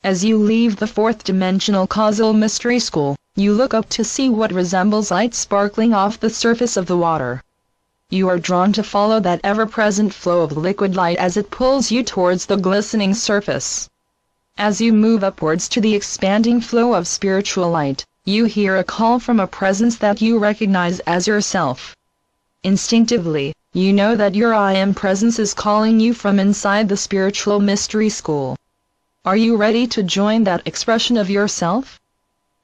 As you leave the fourth-dimensional causal mystery school, you look up to see what resembles light sparkling off the surface of the water. You are drawn to follow that ever-present flow of liquid light as it pulls you towards the glistening surface. As you move upwards to the expanding flow of spiritual light, you hear a call from a presence that you recognize as yourself. Instinctively, you know that your I Am presence is calling you from inside the spiritual mystery school. Are you ready to join that expression of yourself?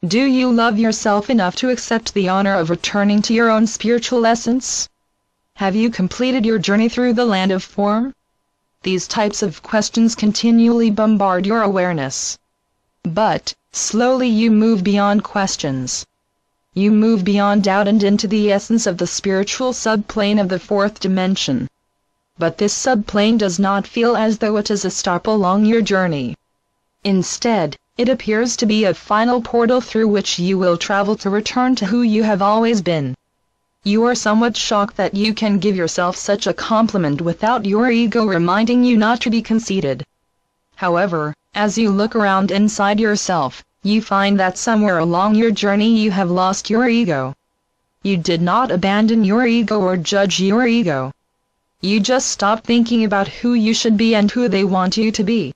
Do you love yourself enough to accept the honor of returning to your own spiritual essence? Have you completed your journey through the land of form? These types of questions continually bombard your awareness. But, slowly you move beyond questions. You move beyond doubt and into the essence of the spiritual subplane of the fourth dimension. But this subplane does not feel as though it is a stop along your journey. Instead, it appears to be a final portal through which you will travel to return to who you have always been. You are somewhat shocked that you can give yourself such a compliment without your ego reminding you not to be conceited. However, as you look around inside yourself, you find that somewhere along your journey you have lost your ego. You did not abandon your ego or judge your ego. You just stopped thinking about who you should be and who they want you to be.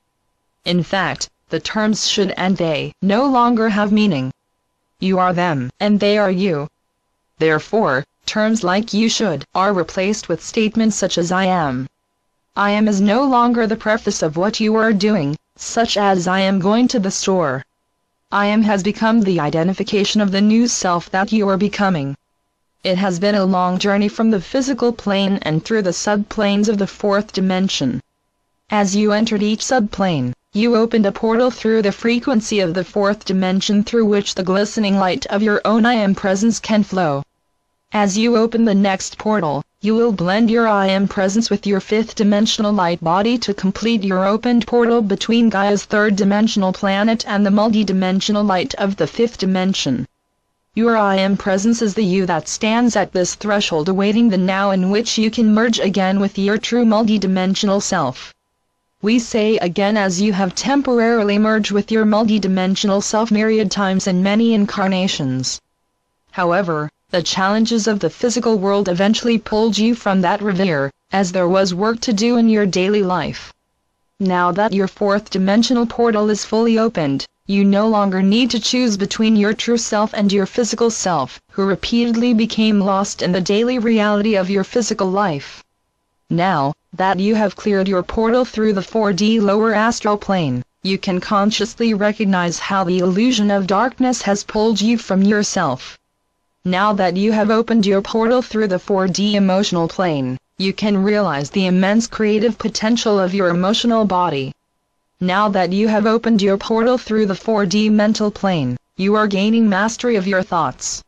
In fact, the terms should and they no longer have meaning. You are them, and they are you. Therefore, terms like you should are replaced with statements such as I am. I am is no longer the preface of what you are doing, such as I am going to the store. I am has become the identification of the new self that you are becoming. It has been a long journey from the physical plane and through the subplanes of the fourth dimension. As you entered each subplane, you opened a portal through the frequency of the fourth dimension through which the glistening light of your own I Am presence can flow. As you open the next portal, you will blend your I Am presence with your fifth-dimensional light body to complete your opened portal between Gaia's third-dimensional planet and the multi-dimensional light of the fifth dimension. Your I Am presence is the you that stands at this threshold awaiting the now in which you can merge again with your true multi-dimensional self. We say again as you have temporarily merged with your multi-dimensional self myriad times in many incarnations. However, the challenges of the physical world eventually pulled you from that reverie, as there was work to do in your daily life. Now that your fourth-dimensional portal is fully opened, you no longer need to choose between your true self and your physical self, who repeatedly became lost in the daily reality of your physical life. Now that you have cleared your portal through the 4D lower astral plane, you can consciously recognize how the illusion of darkness has pulled you from yourself. Now that you have opened your portal through the 4D emotional plane, you can realize the immense creative potential of your emotional body. Now that you have opened your portal through the 4D mental plane, you are gaining mastery of your thoughts.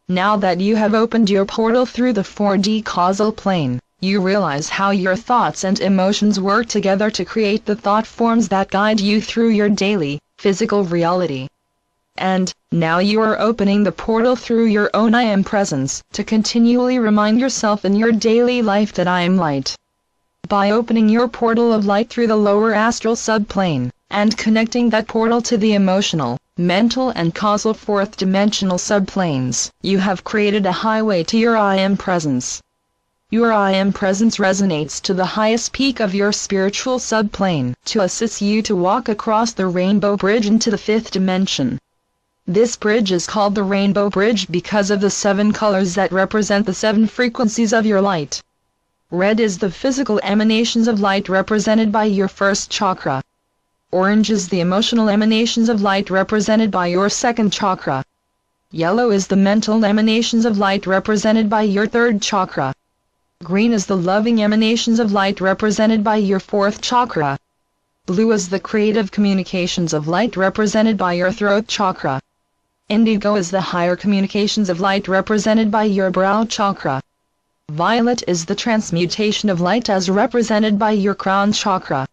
Now that you have opened your portal through the 4D causal plane, you realize how your thoughts and emotions work together to create the thought forms that guide you through your daily, physical reality. And, now you are opening the portal through your own I Am presence, to continually remind yourself in your daily life that I am light. By opening your portal of light through the lower astral subplane, and connecting that portal to the emotional, mental and causal fourth-dimensional subplanes, you have created a highway to your I Am presence. Your I Am presence resonates to the highest peak of your spiritual subplane to assist you to walk across the rainbow bridge into the fifth dimension. This bridge is called the Rainbow Bridge because of the 7 colors that represent the 7 frequencies of your light. Red is the physical emanations of light represented by your first chakra. Orange is the emotional emanations of light represented by your second chakra. Yellow is the mental emanations of light represented by your third chakra. Green is the loving emanations of light represented by your fourth chakra. Blue is the creative communications of light represented by your throat chakra. Indigo is the higher communications of light represented by your brow chakra. Violet is the transmutation of light as represented by your crown chakra.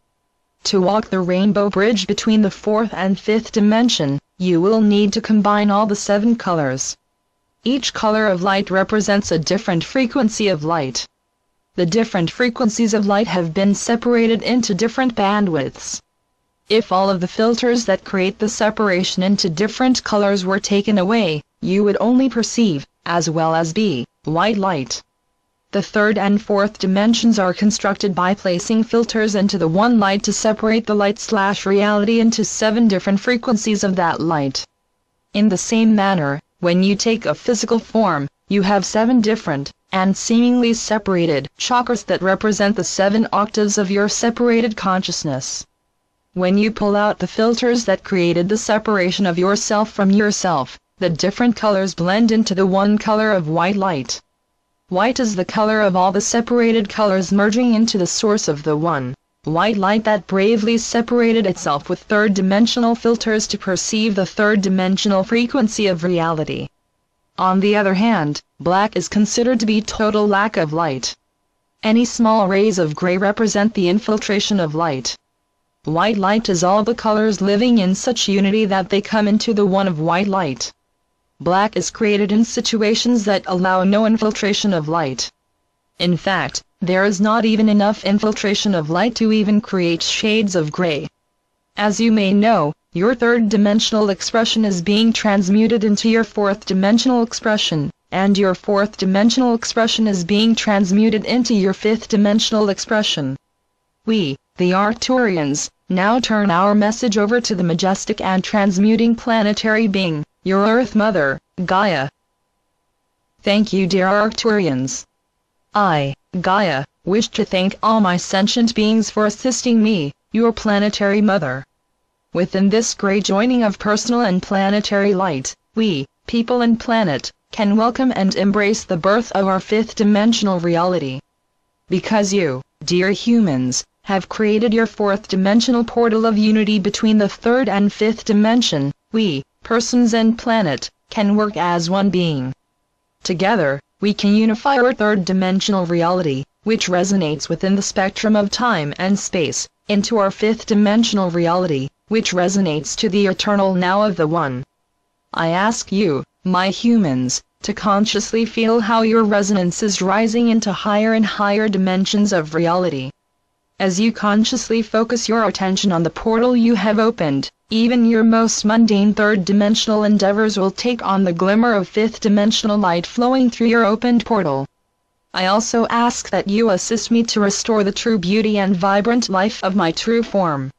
To walk the rainbow bridge between the fourth and fifth dimension, you will need to combine all the 7 colors. Each color of light represents a different frequency of light. The different frequencies of light have been separated into different bandwidths. If all of the filters that create the separation into different colors were taken away, you would only perceive, as well as be, white light. The third and fourth dimensions are constructed by placing filters into the one light to separate the light/reality into 7 different frequencies of that light. In the same manner, when you take a physical form, you have 7 different, and seemingly separated, chakras that represent the 7 octaves of your separated consciousness. When you pull out the filters that created the separation of yourself from yourself, the different colors blend into the one color of white light. White is the color of all the separated colors merging into the source of the one, white light that bravely separated itself with third-dimensional filters to perceive the third-dimensional frequency of reality. On the other hand, black is considered to be total lack of light. Any small rays of gray represent the infiltration of light. White light is all the colors living in such unity that they come into the one of white light. Black is created in situations that allow no infiltration of light. In fact, there is not even enough infiltration of light to even create shades of gray. As you may know, your third-dimensional expression is being transmuted into your fourth-dimensional expression, and your fourth-dimensional expression is being transmuted into your fifth-dimensional expression. We, the Arcturians, now turn our message over to the majestic and transmuting planetary being, your Earth Mother, Gaia. Thank you, dear Arcturians. I, Gaia, wish to thank all my sentient beings for assisting me, your planetary mother. Within this great joining of personal and planetary light, we, people and planet, can welcome and embrace the birth of our fifth-dimensional reality. Because you, dear humans, have created your fourth-dimensional portal of unity between the third and fifth dimension, we, persons and planet, can work as one being. Together, we can unify our third-dimensional reality, which resonates within the spectrum of time and space, into our fifth-dimensional reality, which resonates to the eternal now of the One. I ask you, my humans, to consciously feel how your resonance is rising into higher and higher dimensions of reality. As you consciously focus your attention on the portal you have opened, even your most mundane third-dimensional endeavors will take on the glimmer of fifth-dimensional light flowing through your opened portal. I also ask that you assist me to restore the true beauty and vibrant life of my true form.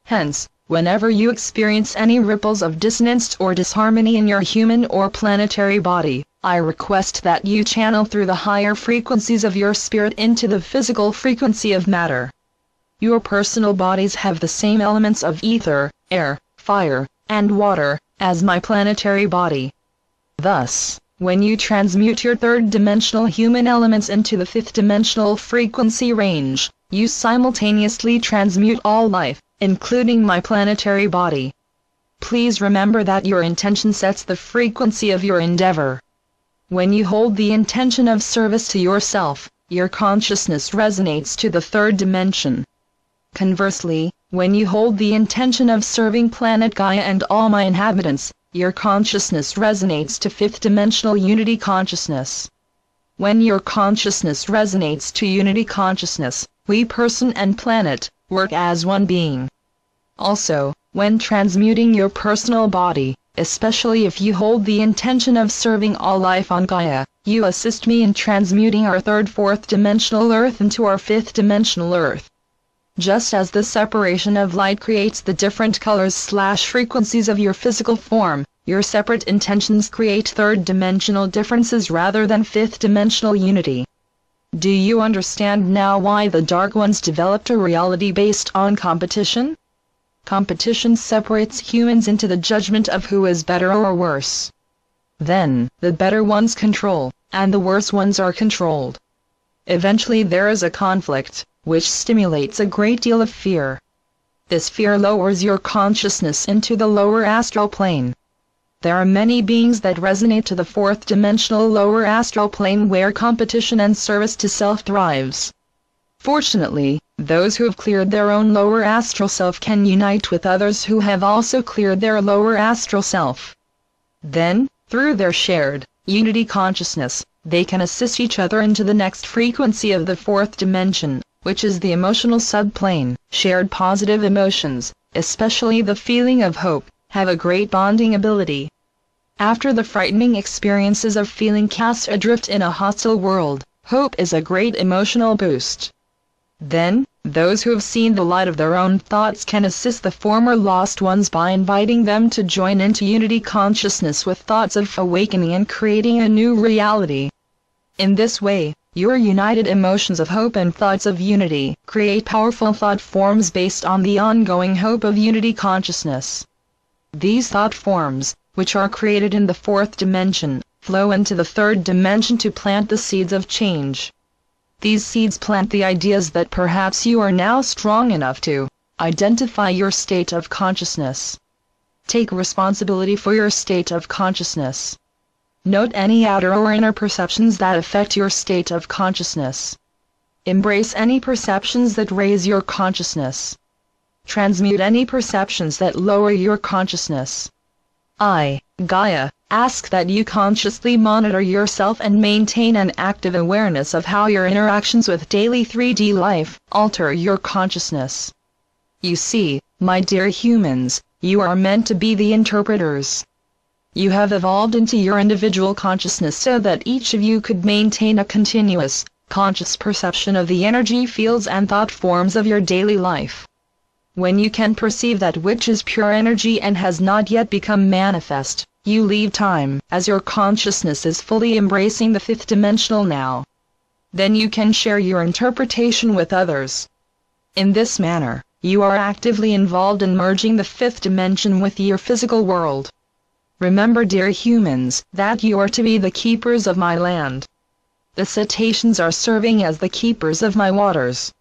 Hence, whenever you experience any ripples of dissonance or disharmony in your human or planetary body, I request that you channel through the higher frequencies of your spirit into the physical frequency of matter. Your personal bodies have the same elements of ether, air, fire, and water, as my planetary body. Thus, when you transmute your third-dimensional human elements into the fifth-dimensional frequency range, you simultaneously transmute all life, including my planetary body. Please remember that your intention sets the frequency of your endeavor. When you hold the intention of service to yourself, your consciousness resonates to the third dimension. Conversely, when you hold the intention of serving planet Gaia and all my inhabitants, your consciousness resonates to fifth-dimensional unity consciousness. When your consciousness resonates to unity consciousness, we person and planet, work as one being. Also, when transmuting your personal body, especially if you hold the intention of serving all life on Gaia, you assist me in transmuting our third-fourth-dimensional Earth into our fifth-dimensional Earth. Just as the separation of light creates the different colors/frequencies of your physical form, your separate intentions create third-dimensional differences rather than fifth-dimensional unity. Do you understand now why the Dark Ones developed a reality based on competition? Competition separates humans into the judgment of who is better or worse. Then, the better ones control, and the worse ones are controlled. Eventually there is a conflict, which stimulates a great deal of fear. This fear lowers your consciousness into the lower astral plane. There are many beings that resonate to the fourth-dimensional lower astral plane where competition and service to self thrives. Fortunately, those who have cleared their own lower astral self can unite with others who have also cleared their lower astral self. Then, through their shared unity consciousness, they can assist each other into the next frequency of the fourth dimension, which is the emotional subplane. Shared positive emotions, especially the feeling of hope, have a great bonding ability. After the frightening experiences of feeling cast adrift in a hostile world, hope is a great emotional boost. Then, those who have seen the light of their own thoughts can assist the former lost ones by inviting them to join into unity consciousness with thoughts of awakening and creating a new reality. In this way, your united emotions of hope and thoughts of unity create powerful thought forms based on the ongoing hope of unity consciousness. These thought forms, which are created in the fourth dimension, flow into the third dimension to plant the seeds of change. These seeds plant the ideas that perhaps you are now strong enough to identify your state of consciousness. Take responsibility for your state of consciousness. Note any outer or inner perceptions that affect your state of consciousness. Embrace any perceptions that raise your consciousness. Transmute any perceptions that lower your consciousness. I, Gaia, ask that you consciously monitor yourself and maintain an active awareness of how your interactions with daily 3D life alter your consciousness. You see, my dear humans, you are meant to be the interpreters. You have evolved into your individual consciousness so that each of you could maintain a continuous, conscious perception of the energy fields and thought forms of your daily life. When you can perceive that which is pure energy and has not yet become manifest, you leave time, as your consciousness is fully embracing the fifth dimensional now. Then you can share your interpretation with others. In this manner, you are actively involved in merging the fifth dimension with your physical world. Remember, dear humans, that you are to be the keepers of my land. The cetaceans are serving as the keepers of my waters.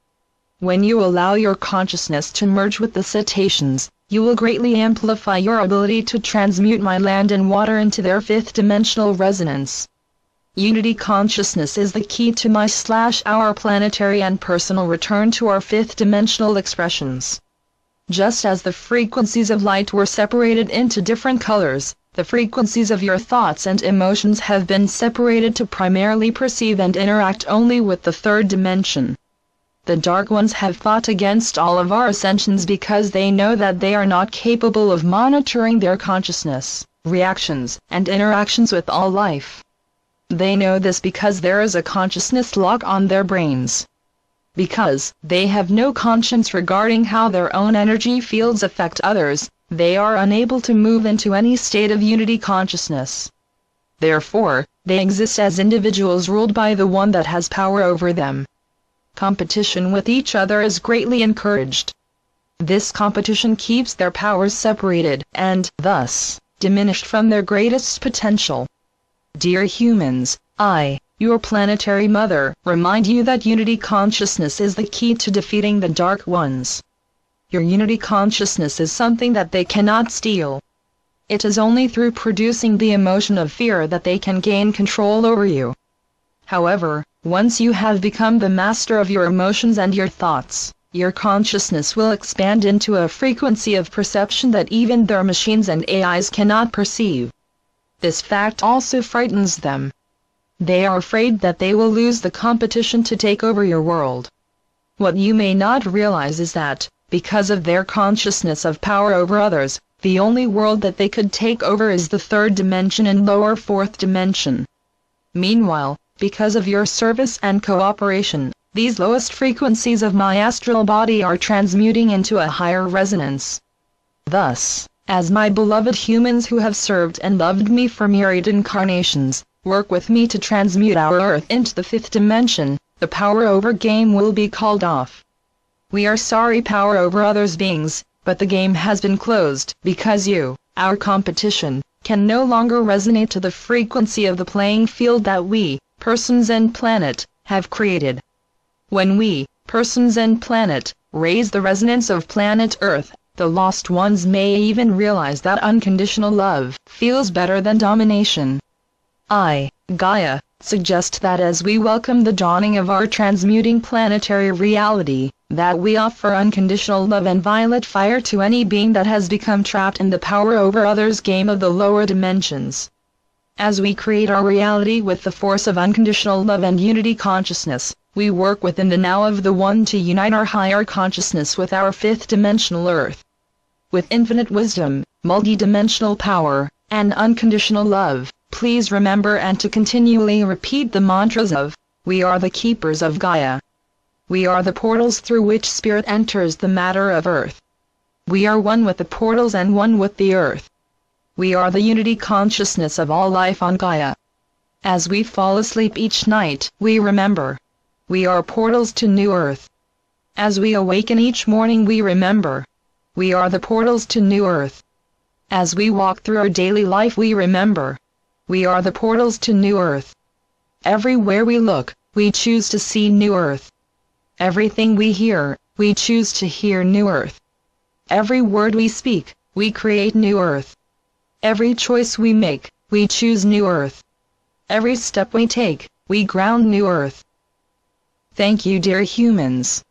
When you allow your consciousness to merge with the cetaceans, you will greatly amplify your ability to transmute my land and water into their fifth dimensional resonance. Unity consciousness is the key to our planetary and personal return to our fifth dimensional expressions. Just as the frequencies of light were separated into different colors, the frequencies of your thoughts and emotions have been separated to primarily perceive and interact only with the third dimension. The Dark Ones have fought against all of our ascensions because they know that they are not capable of monitoring their consciousness, reactions, and interactions with all life. They know this because there is a consciousness lock on their brains. Because they have no conscience regarding how their own energy fields affect others, they are unable to move into any state of unity consciousness. Therefore, they exist as individuals ruled by the one that has power over them. Competition with each other is greatly encouraged. This competition keeps their powers separated and, thus, diminished from their greatest potential. Dear humans, I, your planetary mother, remind you that unity consciousness is the key to defeating the Dark Ones. Your unity consciousness is something that they cannot steal. It is only through producing the emotion of fear that they can gain control over you. However, once you have become the master of your emotions and your thoughts, your consciousness will expand into a frequency of perception that even their machines and AIs cannot perceive. This fact also frightens them. They are afraid that they will lose the competition to take over your world. What you may not realize is that, because of their consciousness of power over others, the only world that they could take over is the third dimension and lower fourth dimension. Meanwhile, because of your service and cooperation, these lowest frequencies of my astral body are transmuting into a higher resonance. Thus, as my beloved humans who have served and loved me for myriad incarnations, work with me to transmute our Earth into the fifth dimension, the power over game will be called off. We are sorry, power over others beings, but the game has been closed because you, our competition, can no longer resonate to the frequency of the playing field that we, persons and planet, have created. When we, persons and planet, raise the resonance of planet Earth, the lost ones may even realize that unconditional love feels better than domination. I, Gaia, suggest that as we welcome the dawning of our transmuting planetary reality, that we offer unconditional love and violet fire to any being that has become trapped in the power over others game of the lower dimensions. As we create our reality with the force of unconditional love and unity consciousness, we work within the now of the One to unite our higher consciousness with our fifth dimensional Earth. with infinite wisdom, multidimensional power, and unconditional love. Please remember and to continually repeat the mantras of, we are the keepers of Gaia. We are the portals through which spirit enters the matter of earth. We are one with the portals and one with the earth. We are the unity consciousness of all life on Gaia. As we fall asleep each night, we remember. We are portals to new earth. As we awaken each morning, we remember. We are the portals to new earth. As we walk through our daily life, we remember. We are the portals to new earth. Everywhere we look, we choose to see new earth. Everything we hear, we choose to hear new earth. Every word we speak, we create new earth. Every choice we make, we choose new earth. Every step we take, we ground new earth. Thank you, dear humans.